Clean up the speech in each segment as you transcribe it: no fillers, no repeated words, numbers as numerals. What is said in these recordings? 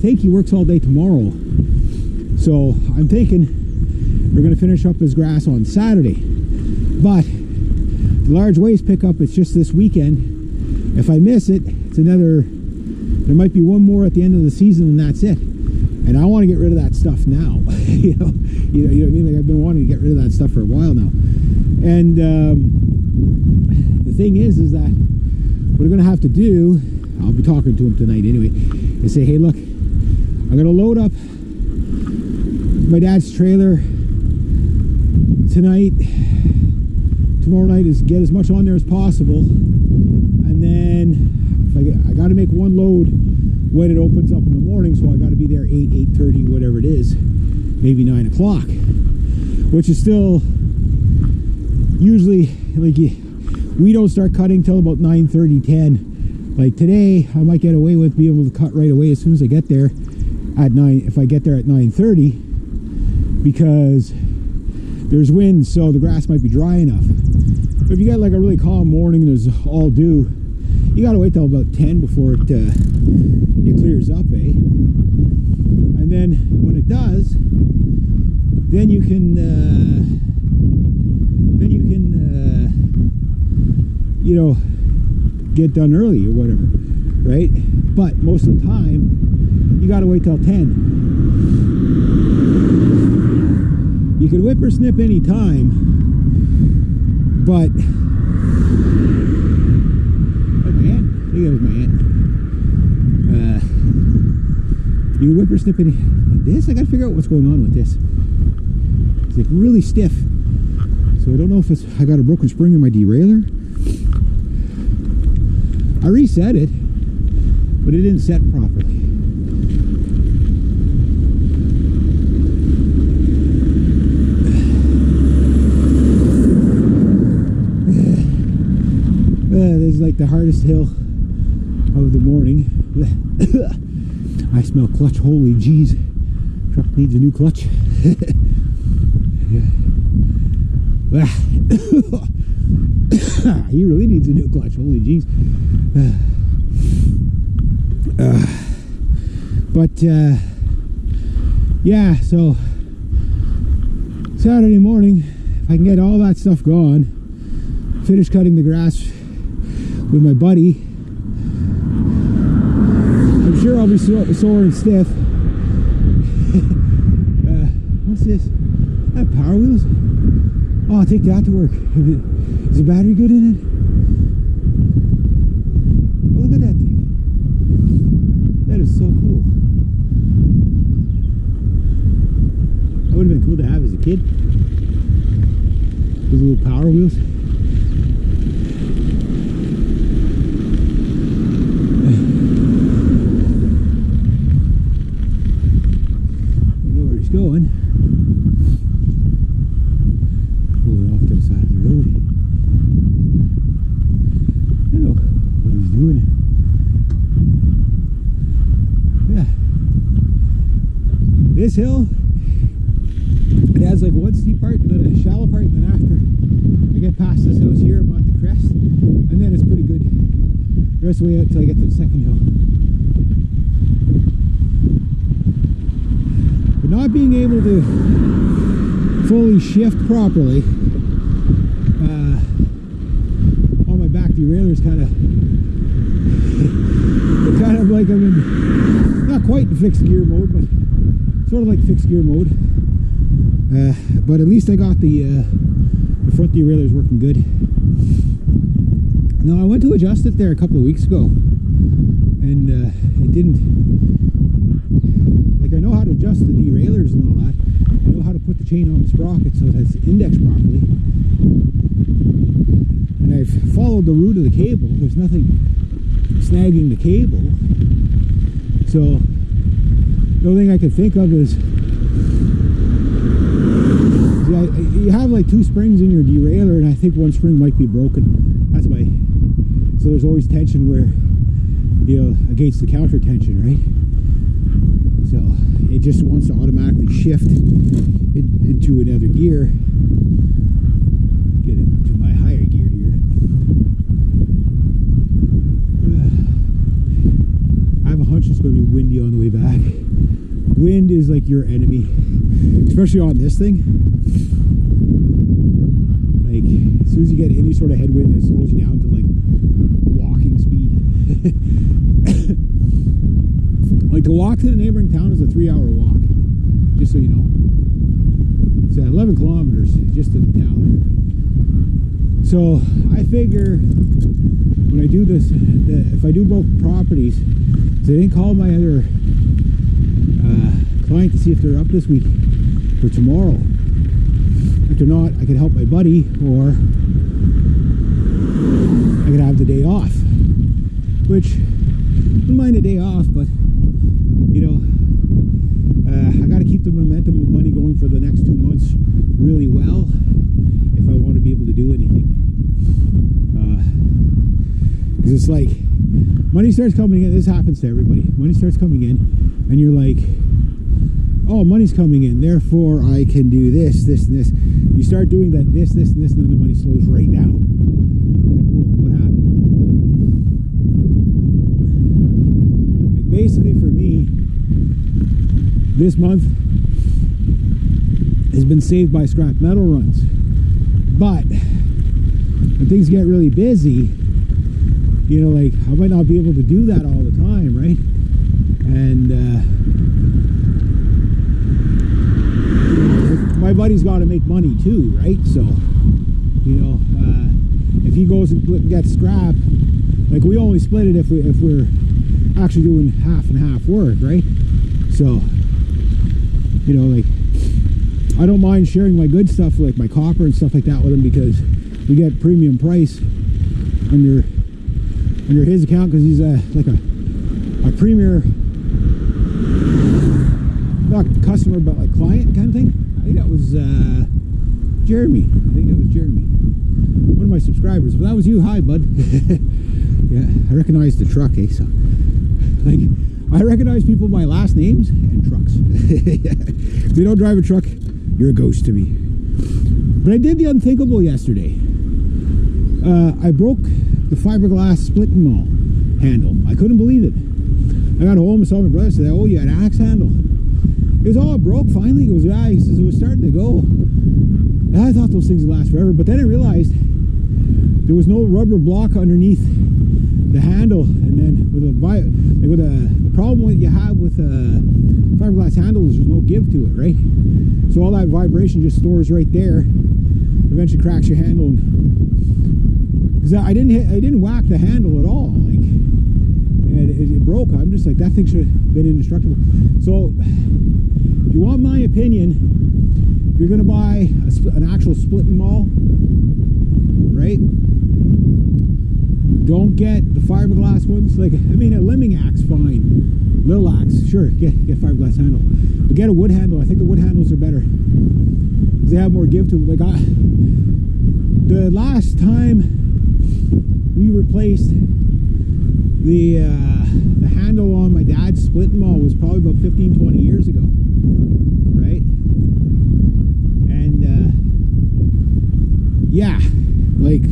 think he works all day tomorrow. So I'm thinking we're going to finish up his grass on Saturday. But the large waste pickup is just this weekend. If I miss it, it's another, there might be one more at the end of the season and that's it. And I want to get rid of that stuff now. you know what I mean? Like I've been wanting to get rid of that stuff for a while now. And the thing is that what I'm going to have to do, I'll be talking to him tonight anyway, and say, hey, look, I'm going to load up my dad's trailer tonight. Tomorrow night is get as much on there as possible. And then if I got to make one load when it opens up in the morning, so I got to be there 8:30, whatever it is, maybe 9 o'clock, which is still usually like we don't start cutting till about 9:30, 10. Like today, I might get away with being able to cut right away as soon as I get there at 9. If I get there at 9:30, because there's wind, so the grass might be dry enough. But if you got like a really calm morning and there's all dew, you got to wait till about 10 before it clears up, eh? And then when it does, then you can you know, get done early or whatever, right? But most of the time, you got to wait till 10. You can whippersnip any time, but my aunt, I think that was my aunt. You can whippersnip any. This, I got to figure out what's going on with this. It's like really stiff, so I don't know if it's I got a broken spring in my derailleur. I reset it, but it didn't set properly. This is like the hardest hill of the morning. I smell clutch. Holy jeez. Truck needs a new clutch. He really needs a new clutch. Holy jeez. But yeah, so Saturday morning, if I can get all that stuff gone, finish cutting the grass with my buddy, I'm sure I'll be sore and stiff. What's this? That Power Wheels? Oh, I'll take that to work. Is the battery good in it? Oh, look at that thing. That is so cool. That would have been cool to have as a kid. Those little Power Wheels. Going. Pulling off to the side of the road. I don't know what he's doing. Yeah. This hill, it has like one steep part, then a shallow part, and then after I get past this house here, I'm at the crest, and then it's pretty good. The rest of the way out until I get to the second hill. Not being able to fully shift properly on my back derailleur is kind of like I'm in, not quite in fixed gear mode, but sort of like fixed gear mode. But at least I got the front derailleur is working good. Now I went to adjust it there a couple of weeks ago, and it didn't. Like I know how to adjust the derailleurs and all that. I know how to put the chain on the sprocket so that it's indexed properly. And I've followed the route of the cable. There's nothing snagging the cable. So the only thing I can think of is you have like two springs in your derailleur, and I think one spring might be broken. That's why. So there's always tension where, you know, against the counter tension, right? So it just wants to automatically shift into another gear. Get into my higher gear here. I have a hunch it's it's going to be windy on the way back. Wind is like your enemy, especially on this thing. Like, as soon as you get any sort of headwind, it slows you down to like walking speed. Like, to walk to the neighboring town is a 3-hour walk, just so you know. It's 11 kilometers just to the town. So I figure when I do this, that if I do both properties, so I didn't call my other client to see if they're up this week for tomorrow. If they're not, I could help my buddy, or I could have the day off, which I don't mind a day off, but you know, I got to keep the momentum of money going for the next 2 months really well if I want to be able to do anything. Because it's like, money starts coming in. This happens to everybody. Money starts coming in, and you're like, oh, money's coming in, therefore I can do this, this, and this. You start doing that, this, and this, and then the money slows right down. Whoa, what happened? Like, basically for me, this month has been saved by scrap metal runs. But when things get really busy, you know, like, I might not be able to do that all the time, right? And my buddy's got to make money too, right? So, you know, if he goes and gets scrap, like, we only split it if we're actually doing half and half work, right? So, you know, like, I don't mind sharing my good stuff, like my copper and stuff like that, with him, because we get premium price under his account, because he's like a premier, not customer, but like client kind of thing. I think that was Jeremy. One of my subscribers. Well, that was you. Hi, bud. Yeah, I recognize the truck, eh? So, like, I recognize people by last names and trucks. If you don't drive a truck, you're a ghost to me. But I did the unthinkable yesterday. I broke the fiberglass splitting maul handle. I couldn't believe it. I got home and saw my brother say, oh, you had an axe handle. It was all broke finally. He goes, yeah, he says, it was starting to go. And I thought those things would last forever, but then I realized there was no rubber block underneath the handle, and then with the problem that you have with fiberglass handles, there's no give to it, right? So all that vibration just stores right there, eventually cracks your handle. Because I didn't whack the handle at all, like, and it broke. I'm just like, that thing should have been indestructible. So if you want my opinion, if you're gonna buy an actual splitting maul, right, don't get the fiberglass ones. Like, I mean, a limbing axe, fine. Little axe, sure, get fiberglass handle. But get a wood handle. I think the wood handles are better, because they have more give to them. Like, the last time we replaced the handle on my dad's splitting maul was probably about 15-20 years ago, right? And yeah, like,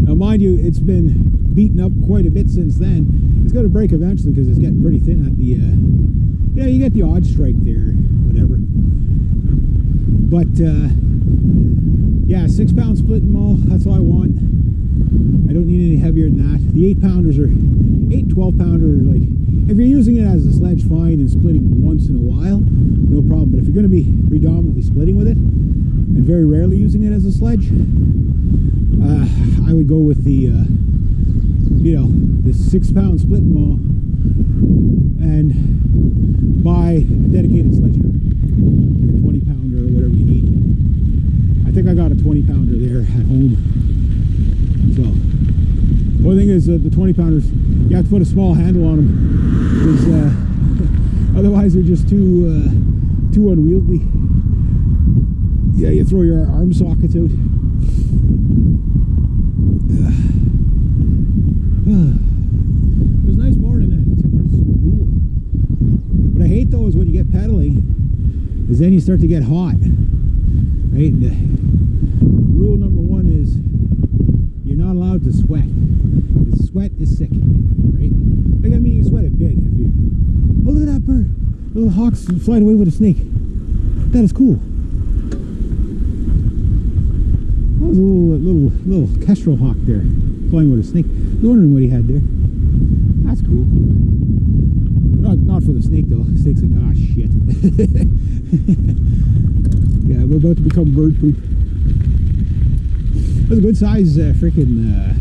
now mind you, it's been beaten up quite a bit since then. It's going to break eventually, because it's getting pretty thin at the yeah, you get the odd strike there, whatever. But yeah, 6-pound splitting maul, that's all I want. I don't need any heavier than that. The 8-pounders are 12-pounder, like, if you're using it as a sledge, fine, and splitting once in a while, no problem. But if you're going to be predominantly splitting with it, and very rarely using it as a sledge, I would go with the you know, the 6-pound splitting maul, and buy a dedicated sledgehammer, a 20-pounder or whatever you need. I think I got a 20-pounder there at home. So, the only thing is that the 20-pounders, you have to put a small handle on them, because otherwise they're just too unwieldy. Yeah, you throw your arm sockets out. It was a nice morning, except for it's so cool. What I hate though is when you get pedaling, is then you start to get hot, right? And rule number 1 is you're not allowed to sweat. Sweat is sick, right? Like, I mean, you sweat a here. Oh, look at that bird. A little hawk's flying away with a snake. That is cool. Oh, there's a little kestrel hawk there, flying with a snake. I was wondering what he had there. That's cool. Not for the snake though. The snake's like, ah, shit. Yeah, we're about to become bird poop. That's a good size freaking